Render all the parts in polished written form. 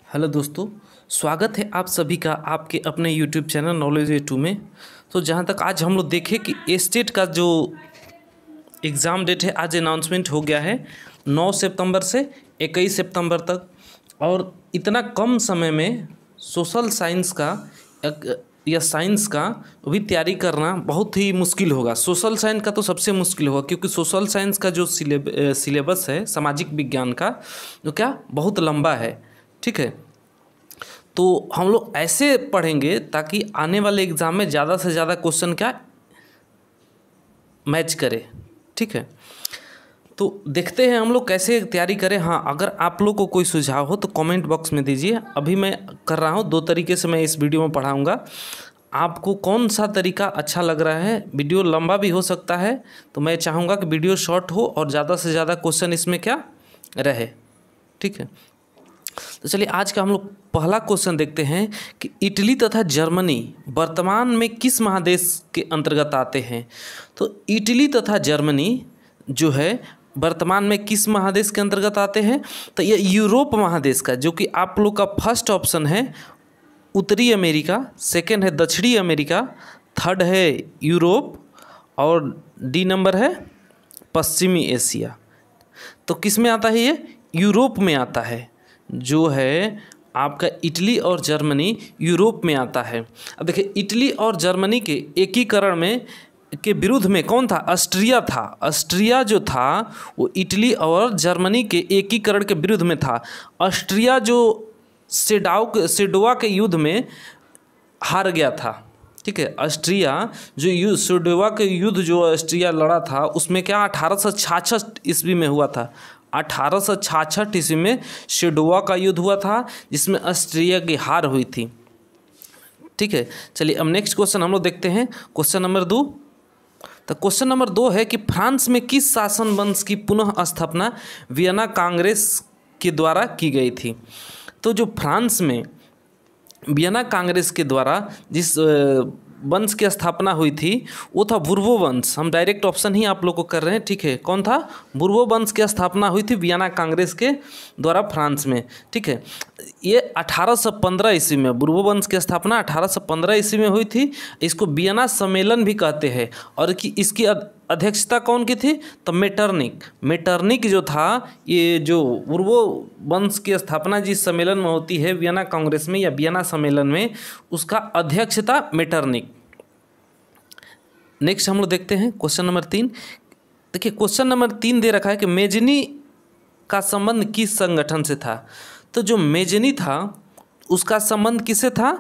Hello दोस्तों, स्वागत है आप सभी का आपके अपने यूट्यूब चैनल नॉलेज ए2 में। तो जहाँ तक आज हम लोग देखें कि एस्टेट का जो एग्ज़ाम डेट है, आज अनाउंसमेंट हो गया है 9 सितंबर से 21 सितंबर तक। और इतना कम समय में सोशल साइंस का या साइंस का भी तैयारी करना बहुत ही मुश्किल होगा। सोशल साइंस का तो सबसे मुश्किल होगा, क्योंकि सोशल साइंस का जो सिलेबस है सामाजिक विज्ञान का, जो क्या बहुत लंबा है। ठीक है, तो हम लोग ऐसे पढ़ेंगे ताकि आने वाले एग्ज़ाम में ज़्यादा से ज़्यादा क्वेश्चन क्या मैच करे। ठीक है, तो देखते हैं हम लोग कैसे तैयारी करें। हाँ, अगर आप लोग को कोई सुझाव हो तो कमेंट बॉक्स में दीजिए। अभी मैं कर रहा हूँ 2 तरीके से मैं इस वीडियो में पढ़ाऊँगा। आपको कौन सा तरीका अच्छा लग रहा है? वीडियो लंबा भी हो सकता है, तो मैं चाहूँगा कि वीडियो शॉर्ट हो और ज़्यादा से ज़्यादा क्वेश्चन इसमें क्या रहे। ठीक है, तो चलिए आज का हम लोग पहला क्वेश्चन देखते हैं कि इटली तथा जर्मनी वर्तमान में किस महादेश के अंतर्गत आते हैं। तो इटली तथा जर्मनी जो है वर्तमान में किस महादेश के अंतर्गत आते हैं? तो ये यूरोप महादेश का, जो कि आप लोग का फर्स्ट ऑप्शन है उत्तरी अमेरिका, सेकंड है दक्षिणी अमेरिका, थर्ड है यूरोप और डी नंबर है पश्चिमी एशिया। तो किस में आता है? ये यूरोप में आता है। जो है आपका इटली और जर्मनी यूरोप में आता है। अब देखिए, इटली और जर्मनी के एकीकरण में के विरुद्ध में कौन था? ऑस्ट्रिया था। ऑस्ट्रिया जो था वो इटली और जर्मनी के एकीकरण के विरुद्ध में था। ऑस्ट्रिया जो सेडोवा के युद्ध में हार गया था। ठीक है, ऑस्ट्रिया जो सेडोवा के युद्ध जो ऑस्ट्रिया लड़ा था, उसमें क्या 1866 ईस्वी में हुआ था। 1866 ईस्वी में सेडोवा का युद्ध हुआ था, जिसमें ऑस्ट्रिया की हार हुई थी। ठीक है, चलिए अब नेक्स्ट क्वेश्चन हम लोग देखते हैं, क्वेश्चन नंबर 2। तो क्वेश्चन नंबर 2 है कि फ्रांस में किस शासन वंश की पुनः स्थापना वियना कांग्रेस के द्वारा की गई थी। तो जो फ्रांस में वियना कांग्रेस के द्वारा जिस वंश की स्थापना हुई थी वो था बुर्बो वंश। हम डायरेक्ट ऑप्शन ही आप लोग को कर रहे हैं। ठीक है, कौन था? बुर्बो वंश की स्थापना हुई थी वियना कांग्रेस के द्वारा फ्रांस में। ठीक है, ये 1815 ईस्वी में बुर्बो वंश की स्थापना 1815 ईस्वी में हुई थी। इसको वियना सम्मेलन भी कहते हैं। और कि इसकी अध्यक्षता कौन की थी? तो मेटरनिक जो था, ये जो बुर्बो वंश की स्थापना जिस सम्मेलन में होती है वियना कांग्रेस में या वियना सम्मेलन में, उसका अध्यक्ष था मेटरनिक। नेक्स्ट हम लोग देखते हैं क्वेश्चन नंबर 3। देखिए, क्वेश्चन नंबर 3 दे रखा है कि मेजनी का संबंध किस संगठन से था। तो जो मेजनी था उसका संबंध किससे था?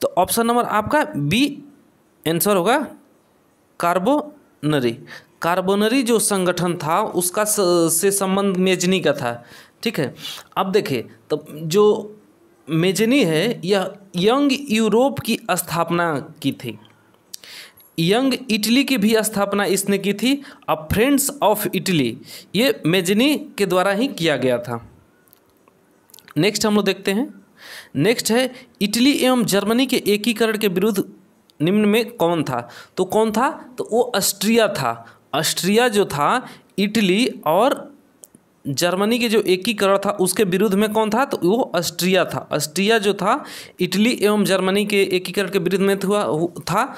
तो ऑप्शन नंबर आपका बी आंसर होगा, कार्बोनरी जो संगठन था उसका से संबंध मेजनी का था। ठीक है, अब देखिए, तो जो मेजनी है यह यंग यूरोप की स्थापना की थी। यंग इटली की भी स्थापना इसने की थी। अब फ्रेंड्स ऑफ इटली ये मेजनी के द्वारा ही किया गया था। नेक्स्ट हम लोग देखते हैं, नेक्स्ट है इटली एवं जर्मनी के एकीकरण के विरुद्ध निम्न में कौन था। तो कौन था? तो वो ऑस्ट्रिया था। ऑस्ट्रिया जो था इटली और जर्मनी के जो एकीकरण था उसके विरुद्ध में कौन था? तो वो ऑस्ट्रिया था। ऑस्ट्रिया जो था इटली एवं जर्मनी के एकीकरण के विरुद्ध में था।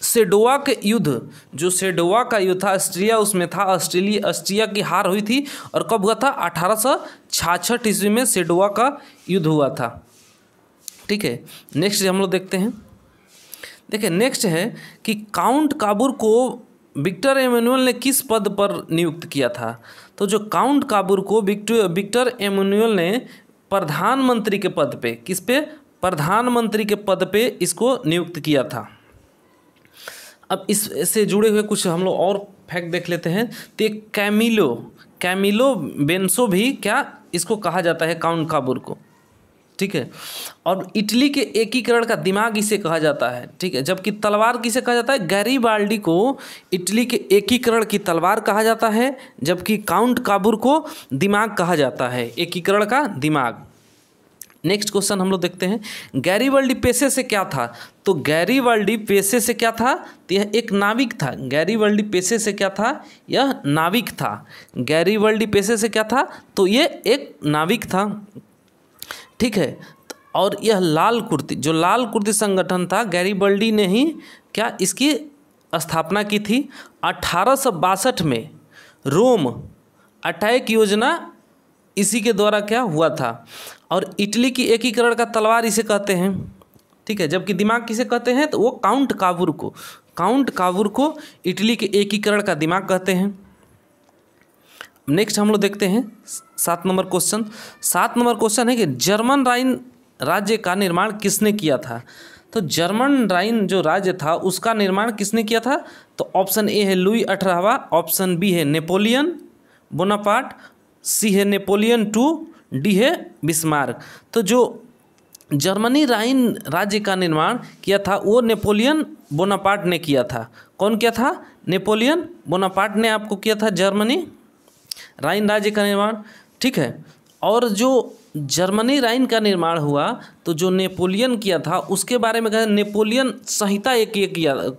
सेडोवा के युद्ध, जो सेडोवा का युद्ध था ऑस्ट्रिया उसमें था। ऑस्ट्रिया की हार हुई थी। और कब हुआ था? 1866 ईस्वी में सेडोवा का युद्ध हुआ था। ठीक है, नेक्स्ट हम लोग देखते हैं। देखिए, नेक्स्ट है कि काउंट काबूर को विक्टर एमेनुअल ने किस पद पर नियुक्त किया था। तो जो काउंट काबूर को विक्टर एमेनुअल ने प्रधानमंत्री के पद पे, किस पे? प्रधानमंत्री के पद पे इसको नियुक्त किया था। अब इससे जुड़े हुए कुछ हम लोग और फैक्ट देख लेते हैं। तो कैमिलो बेंसो भी क्या इसको कहा जाता है, काउंट काबूर को। ठीक है, और इटली के एकीकरण का दिमाग इसे कहा जाता है। ठीक है, जबकि तलवार किसे कहा जाता है? गैरीबाल्डी को इटली के एकीकरण की तलवार कहा जाता है, जबकि काउंट काबूर को दिमाग कहा जाता है, एकीकरण का दिमाग। नेक्स्ट क्वेश्चन हम लोग देखते हैं, गैरीबाल्डी पेशे से क्या था। तो गैरीबाल्डी पेशे से क्या था? तो यह एक नाविक था। गैरीबाल्डी पेशे से क्या था? यह नाविक था। गैरीबाल्डी पेशे से क्या था? तो ये एक नाविक था। ठीक है, और यह लाल कुर्ती, जो लाल कुर्ती संगठन था, गैरिबल्डी ने ही क्या इसकी स्थापना की थी। 1862 में रोम अटैक योजना इसी के द्वारा क्या हुआ था। और इटली की एकीकरण का तलवार इसे कहते हैं, ठीक है। जबकि दिमाग किसे कहते हैं, तो वो काउंट कावूर को इटली के एकीकरण का दिमाग कहते हैं। नेक्स्ट हम लोग देखते हैं 7 नंबर क्वेश्चन। 7 नंबर क्वेश्चन है कि जर्मन राइन राज्य का निर्माण किसने किया था। तो जर्मन राइन जो राज्य था उसका निर्माण किसने किया था। तो ऑप्शन ए है लुई 18वां, ऑप्शन बी है नेपोलियन बोनापार्ट, सी है नेपोलियन II, डी है बिस्मार्क। तो जो जर्मनी राइन राज्य का निर्माण किया था वो नेपोलियन बोनापार्ट ने किया था। कौन किया था, नेपोलियन बोनापार्ट ने आपको किया था जर्मनी राइन राज्य का निर्माण, ठीक है। और जो जर्मनी राइन का निर्माण हुआ तो जो नेपोलियन किया था उसके बारे में कहा, नेपोलियन संहिता एक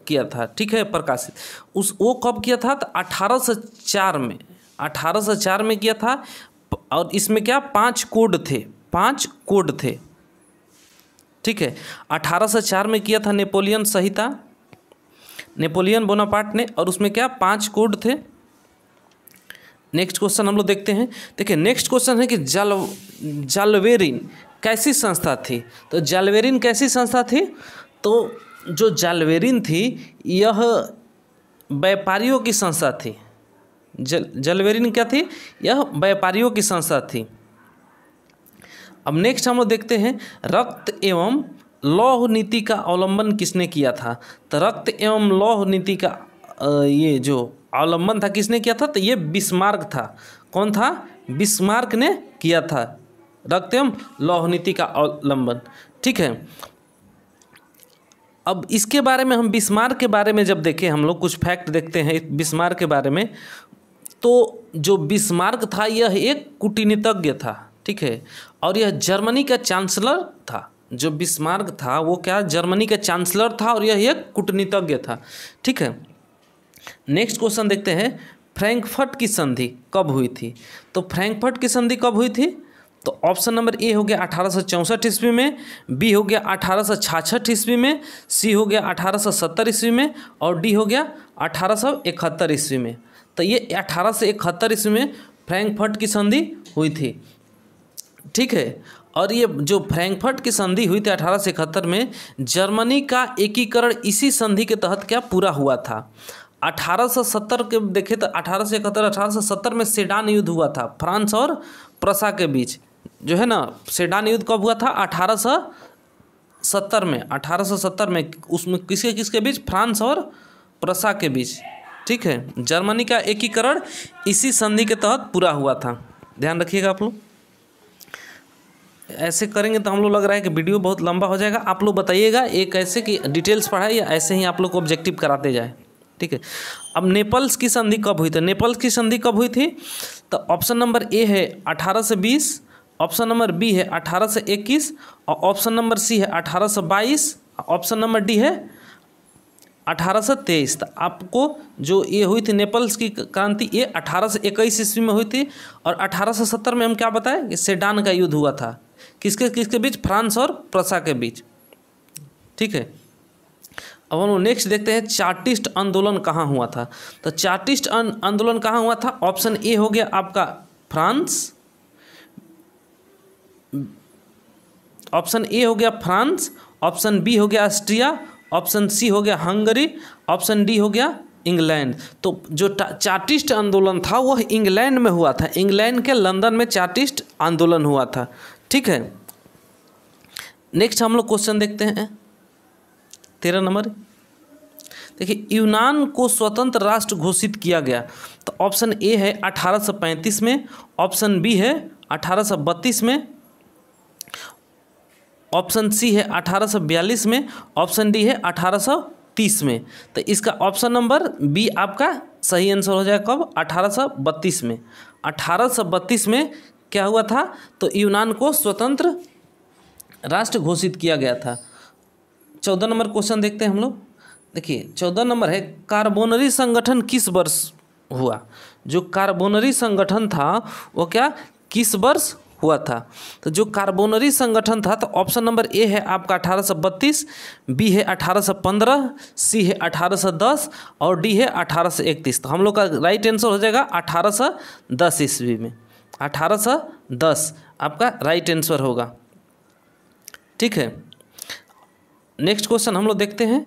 किया था, ठीक है, प्रकाशित। वो कब किया था, तो 1804 में, 1804 में किया था। और इसमें क्या 5 कोड थे, ठीक है। 1804 में किया था नेपोलियन संहिता, नेपोलियन बोनापार्ट ने, और उसमें क्या 5 कोड थे। नेक्स्ट क्वेश्चन हम लोग देखते हैं। देखिए नेक्स्ट क्वेश्चन है कि जाल्वेरिन कैसी संस्था थी। तो जाल्वेरिन कैसी संस्था थी, तो जो जाल्वेरिन थी यह व्यापारियों की संस्था थी। जाल्वेरिन क्या थी, यह व्यापारियों की संस्था थी। अब नेक्स्ट हम लोग देखते हैं रक्त एवं लौह नीति का अवलंबन किसने किया था। तो रक्त एवं लौह नीति का ये जो अवलंबन था किसने किया था, तो ये बिस्मार्क था। कौन था, बिस्मार्क ने किया था रक्त एवं लौह नीति का अवलंबन, ठीक है। अब इसके बारे में हम बिस्मार्क के बारे में जब देखें, हम लोग कुछ फैक्ट देखते हैं बिस्मार्क के बारे में। तो जो बिस्मार्क था यह एक कूटनीतिज्ञ था, ठीक है। और यह जर्मनी का चांसलर था। जो बिस्मार्क था वो क्या जर्मनी का चांसलर था और यह एक कूटनीतिज्ञ था, ठीक है। नेक्स्ट क्वेश्चन देखते हैं फ्रैंकफर्ट की संधि कब हुई थी। तो फ्रैंकफर्ट की संधि कब हुई थी, तो ऑप्शन नंबर ए हो गया 1864 ईस्वी में, बी हो गया 1866 ईस्वी में, सी हो गया 1870 ईस्वी में, और डी हो गया 1871 ईस्वी में। तो ये 1871 ईस्वी में फ्रैंकफर्ट की संधि हुई थी, ठीक है। और ये जो फ्रैंकफर्ट की संधि हुई थी 1871 में, जर्मनी का एकीकरण इसी संधि के तहत क्या पूरा हुआ था। 1870 के देखें तो 1870 में सेडान युद्ध हुआ था फ्रांस और प्रसा के बीच, जो है ना। सेडान युद्ध कब हुआ था, 1870 में। 1870 में उसमें किसके बीच, फ्रांस और प्रसा के बीच, ठीक है। जर्मनी का एकीकरण इसी संधि के तहत पूरा हुआ था, ध्यान रखिएगा आप लोग। ऐसे करेंगे तो हम लोग लग रहा है कि वीडियो बहुत लंबा हो जाएगा। आप लोग बताइएगा एक ऐसे कि डिटेल्स पढ़ाए या ऐसे ही आप लोग को ऑब्जेक्टिव कराते जाए, ठीक है। अब नेपल्स की संधि कब हुई थी। नेपल्स की संधि कब हुई थी, तो ऑप्शन नंबर ए है 1820, ऑप्शन नंबर बी है 1821, और ऑप्शन नंबर सी है 1822, ऑप्शन नंबर डी है 1823। तो आपको जो ये हुई थी नेपल्स की क्रांति, ये 1821 ईस्वी में हुई थी। और 1870 में हम क्या बताएं कि सेडान का युद्ध हुआ था, किसके बीच, फ्रांस और प्रसा के बीच, ठीक है। अब हम लोग नेक्स्ट देखते हैं चार्टिस्ट आंदोलन कहाँ हुआ था। तो चार्टिस्ट आंदोलन कहाँ हुआ था, ऑप्शन ए हो गया आपका फ्रांस, ऑप्शन ए हो गया फ्रांस, ऑप्शन बी हो गया ऑस्ट्रिया, ऑप्शन सी हो गया हंगरी, ऑप्शन डी हो गया इंग्लैंड। तो जो चार्टिस्ट आंदोलन था वह इंग्लैंड में हुआ था, इंग्लैंड के लंदन में चार्टिस्ट आंदोलन हुआ था, ठीक है। नेक्स्ट हम लोग क्वेश्चन देखते हैं 13 नंबर। देखिए यूनान को स्वतंत्र राष्ट्र घोषित किया गया। तो ऑप्शन ए है 1835 में, ऑप्शन बी है 1832 में, ऑप्शन सी है 1842 में, ऑप्शन डी है 1830 में। तो इसका ऑप्शन नंबर बी आपका सही आंसर हो जाएगा। कब, 1832 में। 1832 में क्या हुआ था, तो यूनान को स्वतंत्र राष्ट्र घोषित किया गया था। 14 नंबर क्वेश्चन देखते हैं हम लोग। देखिए 14 नंबर है कार्बोनरी संगठन किस वर्ष हुआ। जो कार्बोनरी संगठन था वो क्या किस वर्ष हुआ था। तो जो कार्बोनरी संगठन था, तो ऑप्शन नंबर ए है आपका 1832, बी है 1815, सी है 1810 और डी है 1831। तो हम लोग का राइट आंसर हो जाएगा 1810 ईस्वी में। 1810 आपका राइट आंसर होगा। ठीक है, नेक्स्ट क्वेश्चन हम लोग देखते हैं,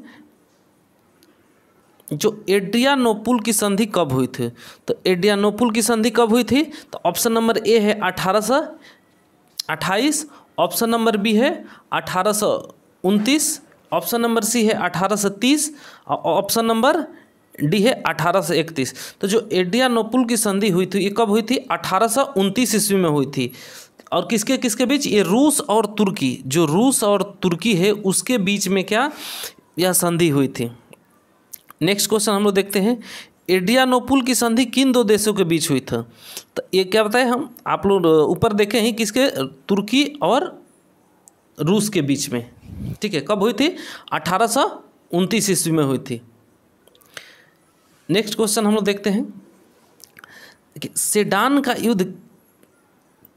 जो एड्रियानोपुल की संधि कब हुई थी। तो एड्रियानोपुल की संधि कब हुई थी, तो ऑप्शन नंबर ए है 1828, ऑप्शन नंबर बी है 1829, ऑप्शन नंबर सी है 1830 और ऑप्शन नंबर डी है 1831। तो जो एड्रियानोपुल की संधि हुई थी ये कब हुई थी, 1829 ईस्वी में हुई थी। और किसके किसके बीच, ये रूस और तुर्की, जो रूस और तुर्की है उसके बीच में क्या यह संधि हुई थी। नेक्स्ट क्वेश्चन हम लोग देखते हैं, एड्रियानोपुल की संधि किन दो देशों के बीच हुई था। तो ये क्या बताए हम, आप लोग ऊपर देखे हैं किसके, तुर्की और रूस के बीच में। ठीक है, कब हुई थी, 1829 ईस्वी में हुई थी। नेक्स्ट क्वेश्चन हम लोग देखते हैं कि सेडान का युद्ध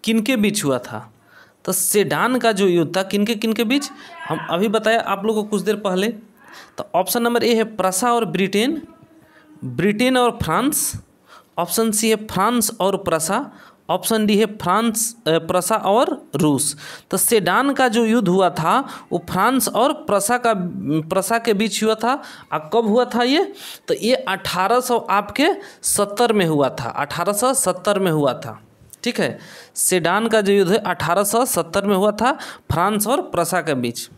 किनके बीच हुआ था। तो सेडान का जो युद्ध था किनके बीच, हम अभी बताया आप लोगों को कुछ देर पहले। तो ऑप्शन नंबर ए है प्रसा और ब्रिटेन, ब्रिटेन और फ्रांस, ऑप्शन सी है फ्रांस और प्रसा, ऑप्शन डी है फ्रांस प्रसा और रूस। तो सेडान का जो युद्ध हुआ था वो फ्रांस और प्रसा के बीच हुआ था। अब कब हुआ था ये, तो ये 1870 में हुआ था, 1870 में हुआ था। ठीक है, सेडान का जो युद्ध है 1870 में हुआ था, फ्रांस और प्रसा के बीच।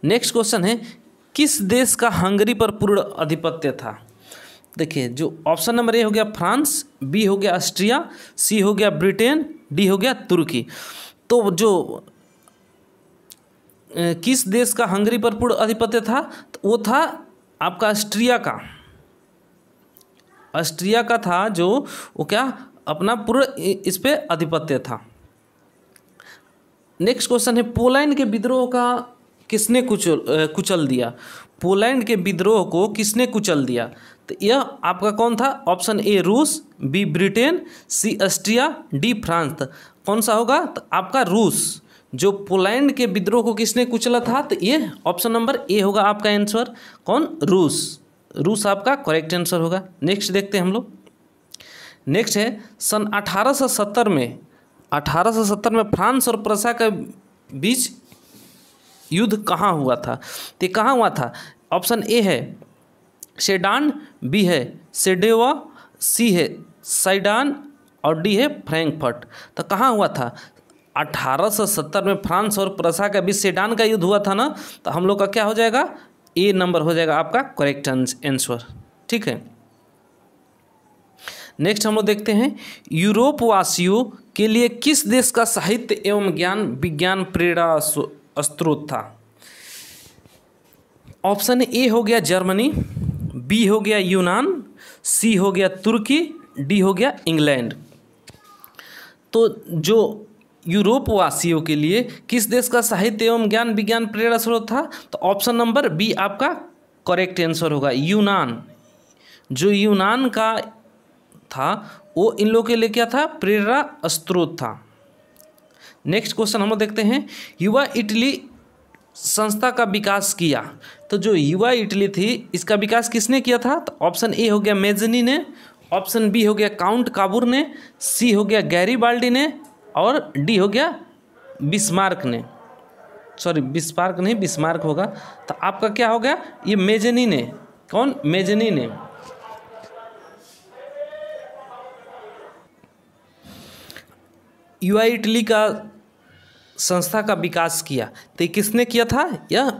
नेक्स्ट क्वेश्चन है, किस देश का हंगरी पर पूर्ण आधिपत्य था। देखिए, जो ऑप्शन नंबर ए हो गया फ्रांस, बी हो गया ऑस्ट्रिया, सी हो गया ब्रिटेन, डी हो गया तुर्की। तो जो किस देश का हंगरी पर पूर्ण आधिपत्य था, तो वो था आपका ऑस्ट्रिया का था, जो वो क्या अपना पूर्ण इस पे आधिपत्य था। नेक्स्ट क्वेश्चन है, पोलैंड के विद्रोह का किसने कुचल दिया। पोलैंड के विद्रोह को किसने कुचल दिया। तो यह आपका कौन था, ऑप्शन ए रूस, बी ब्रिटेन, सी ऑस्ट्रिया, डी फ्रांस। कौन सा होगा, तो आपका रूस। जो पोलैंड के विद्रोह को किसने कुचला था, तो ये ऑप्शन नंबर ए होगा आपका आंसर, कौन, रूस आपका करेक्ट आंसर होगा। नेक्स्ट देखते हैं हम लोग। नेक्स्ट है, सन 1870 में फ्रांस और प्रसा के बीच युद्ध कहाँ हुआ था। तो कहाँ हुआ था, ऑप्शन ए है सेडान, बी है सेडेवा, सी है साइडान और डी है फ्रैंकफर्ट। तो कहाँ हुआ था, 1870 में फ्रांस और प्रसा के बीच सेडान का युद्ध हुआ था ना। तो हम लोग का क्या हो जाएगा, ए नंबर हो जाएगा आपका करेक्ट आंसर। ठीक है, नेक्स्ट हम लोग देखते हैं, यूरोप वासियों के लिए किस देश का साहित्य एवं ज्ञान विज्ञान प्रेरणा स्रोत था। ऑप्शन ए हो गया जर्मनी, बी हो गया यूनान, सी हो गया तुर्की, डी हो गया इंग्लैंड। तो जो यूरोप वासियों के लिए किस देश का साहित्य एवं ज्ञान विज्ञान प्रेरणा स्रोत था, तो ऑप्शन नंबर बी आपका करेक्ट आंसर होगा, यूनान। जो यूनान का था वो इन लोगों के लिए क्या था, प्रेरणा स्रोत था। नेक्स्ट क्वेश्चन हम लोग देखते हैं, युवा इटली संस्था का विकास किया। तो जो युवा इटली थी इसका विकास किसने किया था, तो ऑप्शन ए हो गया मेजनी ने, ऑप्शन बी हो गया काउंट काबूर ने, सी हो गया गैरीबाल्डी ने और डी हो गया बिस्मार्क ने। सॉरी, बिस्मार्क नहीं, बिस्मार्क होगा। तो आपका क्या हो गया, ये मेजनी ने, कौन, मेजनी ने। युवा इटली का संस्था का विकास किया, तो ये किसने किया था, यह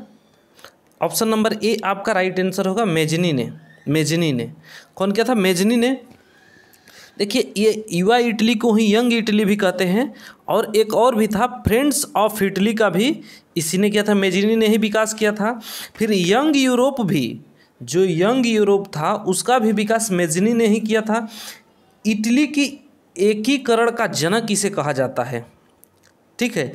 ऑप्शन नंबर ए आपका राइट आंसर होगा, मेजनी ने। कौन किया था, मेजनी ने। देखिए, ये युवा इटली को ही यंग इटली भी कहते हैं, और एक और भी था फ्रेंड्स ऑफ इटली का भी इसी ने किया था, मेजनी ने ही विकास किया था। फिर यंग यूरोप भी, जो यंग यूरोप था उसका भी विकास मेजनी ने ही किया था। इटली की एकीकरण का जनक इसे कहा जाता है। ठीक है,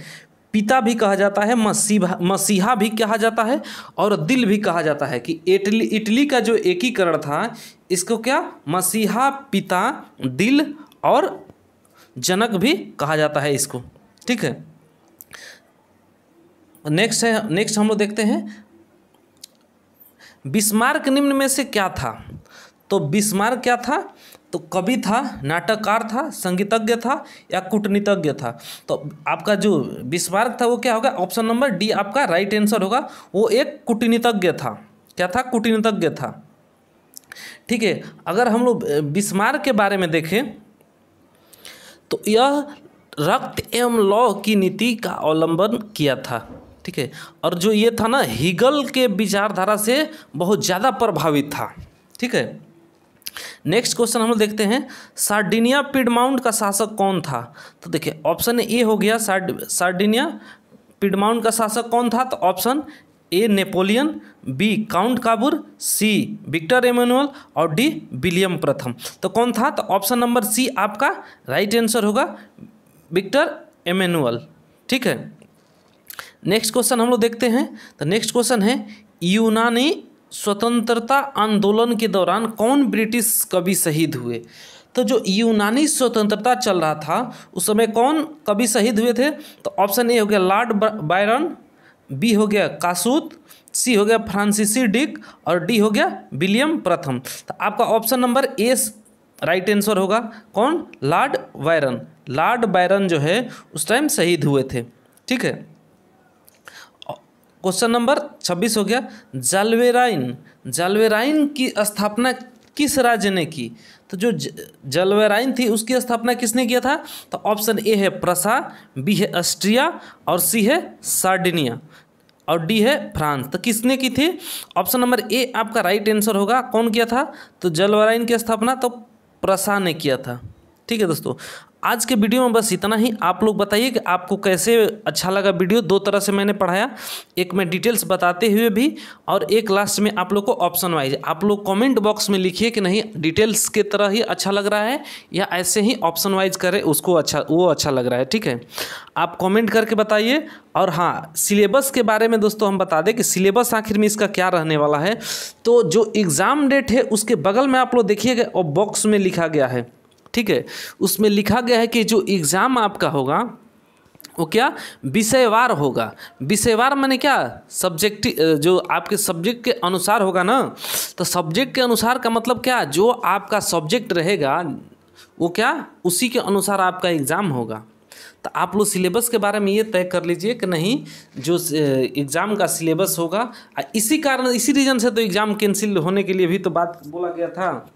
पिता भी कहा जाता है, मसीहा भी कहा जाता है और दिल भी कहा जाता है कि इटली का जो एकीकरण था इसको क्या, मसीहा, पिता, दिल और जनक भी कहा जाता है इसको। ठीक है, नेक्स्ट हम लोग देखते हैं बिस्मार्क निम्न में से क्या था। तो बिस्मार्क क्या था? तो कवि था, नाटककार था, संगीतज्ञ था या कूटनीतिज्ञ था। तो आपका जो बिस्मार्क था वो क्या होगा? ऑप्शन नंबर डी आपका राइट आंसर होगा। वो एक कूटनीतिज्ञ था। क्या था? कूटनीतिज्ञ था। ठीक है, अगर हम लोग बिस्मार्क के बारे में देखें तो यह रक्त एवं लौह की नीति का अवलंबन किया था। ठीक है, और जो ये था ना, हीगल के विचारधारा से बहुत ज़्यादा प्रभावित था। ठीक है, नेक्स्ट क्वेश्चन हम लोग देखते हैं सार्डिनिया पिडमाउंट का शासक कौन था। तो देखिए ऑप्शन ए हो गया सार्डिनिया पिडमाउंट का शासक कौन था। तो option A Napoleon, B Count Cavour, C Victor Emmanuel और डी विलियम प्रथम। तो कौन था? तो ऑप्शन नंबर सी आपका राइट आंसर होगा, विक्टर एमेनुअल। ठीक है, नेक्स्ट क्वेश्चन हम लोग देखते हैं। तो नेक्स्ट क्वेश्चन है यूनानी स्वतंत्रता आंदोलन के दौरान कौन ब्रिटिश कवि शहीद हुए। तो जो यूनानी स्वतंत्रता चल रहा था उस समय कौन कवि शहीद हुए थे। तो ऑप्शन ए हो गया लॉर्ड बायरन, बी हो गया कासूत, सी हो गया फ्रांसीसी डिक और डी हो गया विलियम प्रथम। तो आपका option number A right answer होगा। कौन? Lord Byron. लॉर्ड बायरन जो है उस टाइम शहीद हुए थे। ठीक है, क्वेश्चन नंबर 26 हो गया जलवेराइन की स्थापना किस राज्य ने की। तो जो जलवेराइन थी उसकी स्थापना किसने किया था। तो ऑप्शन ए है प्रसा, बी है ऑस्ट्रिया और सी है सार्डिनिया और डी है फ्रांस। तो किसने की थी? ऑप्शन नंबर ए आपका राइट आंसर होगा। कौन किया था? तो जलवेराइन की स्थापना तो प्रसा ने किया था। ठीक है दोस्तों, आज के वीडियो में बस इतना ही। आप लोग बताइए कि आपको कैसे अच्छा लगा वीडियो। दो तरह से मैंने पढ़ाया, एक मैं डिटेल्स बताते हुए भी और एक लास्ट में आप लोग को ऑप्शन वाइज। आप लोग कमेंट बॉक्स में लिखिए कि नहीं डिटेल्स के तरह ही अच्छा लग रहा है या ऐसे ही ऑप्शन वाइज करें उसको वो अच्छा लग रहा है। ठीक है, आप कमेंट करके बताइए। और हाँ, सिलेबस के बारे में दोस्तों हम बता दें कि सिलेबस आखिर में इसका क्या रहने वाला है। तो जो एग्ज़ाम डेट है उसके बगल में आप लोग देखिएगा और बॉक्स में लिखा गया है। ठीक है, उसमें लिखा गया है कि जो एग्ज़ाम आपका होगा वो क्या विषयवार होगा। विषयवार माने क्या? सब्जेक्ट, जो आपके सब्जेक्ट के अनुसार होगा ना। तो सब्जेक्ट के अनुसार का मतलब क्या? जो आपका सब्जेक्ट रहेगा वो क्या उसी के अनुसार आपका एग्ज़ाम होगा। तो आप लोग सिलेबस के बारे में ये तय कर लीजिए कि नहीं जो एग्ज़ाम का सिलेबस होगा। इसी कारण, इसी रीज़न से तो एग्ज़ाम कैंसिल होने के लिए भी तो बात बोला गया था।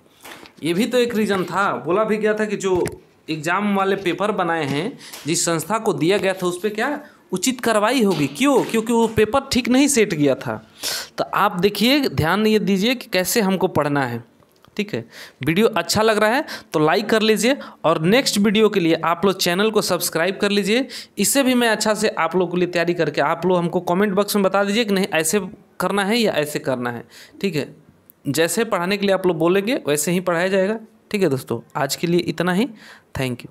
ये भी तो एक रीज़न था। बोला भी गया था कि जो एग्ज़ाम वाले पेपर बनाए हैं जिस संस्था को दिया गया था उस पर क्या उचित कार्रवाई होगी। क्यों? क्योंकि वो पेपर ठीक नहीं सेट किया था। तो आप देखिए, ध्यान ये दीजिए कि कैसे हमको पढ़ना है। ठीक है, वीडियो अच्छा लग रहा है तो लाइक कर लीजिए और नेक्स्ट वीडियो के लिए आप लोग चैनल को सब्सक्राइब कर लीजिए। इससे भी मैं अच्छा से आप लोगों के लिए तैयारी करके आप लोग हमको कमेंट बॉक्स में बता दीजिए कि नहीं ऐसे करना है या ऐसे करना है। ठीक है, जैसे पढ़ाने के लिए आप लोग बोलेंगे वैसे ही पढ़ाया जाएगा। ठीक है दोस्तों, आज के लिए इतना ही। Thank you.